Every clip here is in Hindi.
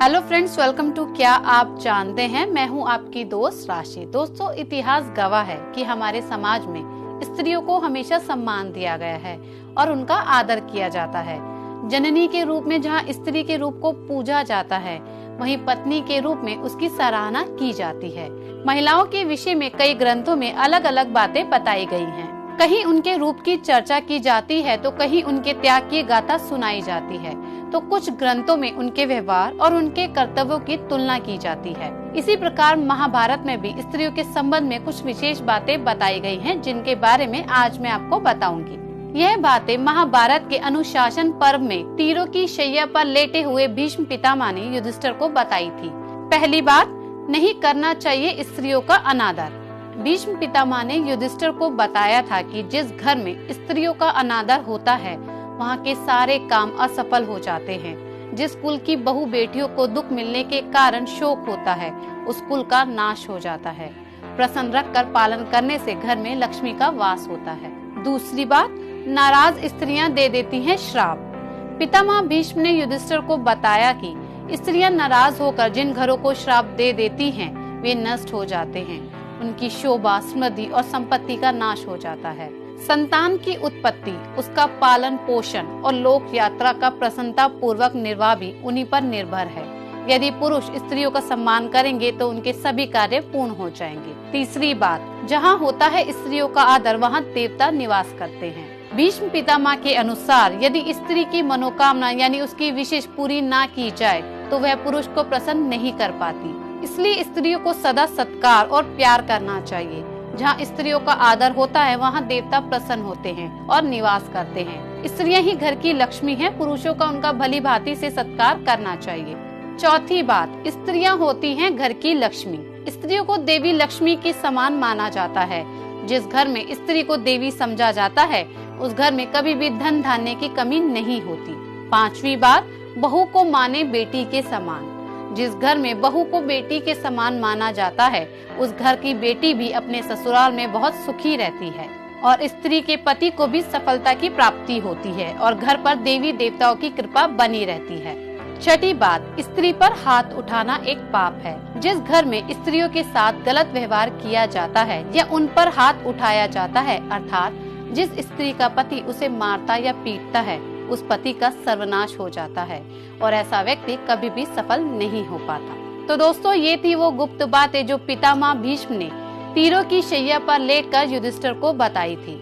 हेलो फ्रेंड्स, वेलकम टू क्या आप जानते हैं। मैं हूं आपकी दोस्त राशि। दोस्तों, इतिहास गवाह है कि हमारे समाज में स्त्रियों को हमेशा सम्मान दिया गया है और उनका आदर किया जाता है। जननी के रूप में जहां स्त्री के रूप को पूजा जाता है, वहीं पत्नी के रूप में उसकी सराहना की जाती है। महिलाओं के विषय में कई ग्रंथों में अलग अलग बातें बताई गई हैं। कहीं उनके रूप की चर्चा की जाती है तो कहीं उनके त्याग की गाथा सुनाई जाती है, तो कुछ ग्रंथों में उनके व्यवहार और उनके कर्तव्यों की तुलना की जाती है। इसी प्रकार महाभारत में भी स्त्रियों के संबंध में कुछ विशेष बातें बताई गई हैं, जिनके बारे में आज मैं आपको बताऊंगी। यह बातें महाभारत के अनुशासन पर्व में तीरों की शैया पर लेटे हुए भीष्म पितामह ने युधिष्ठिर को बताई थी। पहली बात, नहीं करना चाहिए स्त्रियों का अनादर। भीष्म पितामह ने युधिष्ठिर को बताया था कि जिस घर में स्त्रियों का अनादर होता है, वहाँ के सारे काम असफल हो जाते हैं। जिस कुल की बहु बेटियों को दुख मिलने के कारण शोक होता है, उस कुल का नाश हो जाता है। प्रसन्न रखकर पालन करने से घर में लक्ष्मी का वास होता है। दूसरी बात, नाराज स्त्रियां दे देती हैं श्राप। पितामह भीष्म ने युधिष्ठिर को बताया कि स्त्रियां नाराज होकर जिन घरों को श्राप दे देती हैं, वे नष्ट हो जाते हैं। उनकी शोभा, समृद्धि और संपत्ति का नाश हो जाता है। संतान की उत्पत्ति, उसका पालन पोषण और लोक यात्रा का प्रसन्नता पूर्वक निर्वाह भी उन्हीं पर निर्भर है। यदि पुरुष स्त्रियों का सम्मान करेंगे तो उनके सभी कार्य पूर्ण हो जाएंगे। तीसरी बात, जहाँ होता है स्त्रियों का आदर, वहाँ देवता निवास करते हैं। भीष्म पितामह के अनुसार यदि स्त्री की मनोकामना यानी उसकी विशेष पूरी ना की जाए तो वह पुरुष को प्रसन्न नहीं कर पाती। इसलिए स्त्रियों को सदा सत्कार और प्यार करना चाहिए। जहाँ स्त्रियों का आदर होता है, वहाँ देवता प्रसन्न होते हैं और निवास करते हैं। स्त्रियां ही घर की लक्ष्मी हैं। पुरुषों का उनका भली भांति से सत्कार करना चाहिए। चौथी बात, स्त्रियां होती हैं घर की लक्ष्मी। स्त्रियों को देवी लक्ष्मी के समान माना जाता है। जिस घर में स्त्री को देवी समझा जाता है, उस घर में कभी भी धन धान्य की कमी नहीं होती। पांचवी बात, बहू को माने बेटी के समान। जिस घर में बहू को बेटी के समान माना जाता है, उस घर की बेटी भी अपने ससुराल में बहुत सुखी रहती है और स्त्री के पति को भी सफलता की प्राप्ति होती है और घर पर देवी देवताओं की कृपा बनी रहती है। छठी बात, स्त्री पर हाथ उठाना एक पाप है। जिस घर में स्त्रियों के साथ गलत व्यवहार किया जाता है या उन पर हाथ उठाया जाता है, अर्थात जिस स्त्री का पति उसे मारता या पीटता है, उस पति का सर्वनाश हो जाता है और ऐसा व्यक्ति कभी भी सफल नहीं हो पाता। तो दोस्तों, ये थी वो गुप्त बातें जो पितामह भीष्म ने तीरों की शैया पर लेटकर युधिष्ठिर को बताई थी।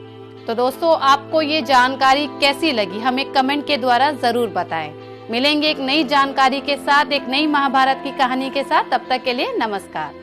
तो दोस्तों, आपको ये जानकारी कैसी लगी, हमें कमेंट के द्वारा जरूर बताएं। मिलेंगे एक नई जानकारी के साथ, एक नई महाभारत की कहानी के साथ। तब तक के लिए नमस्कार।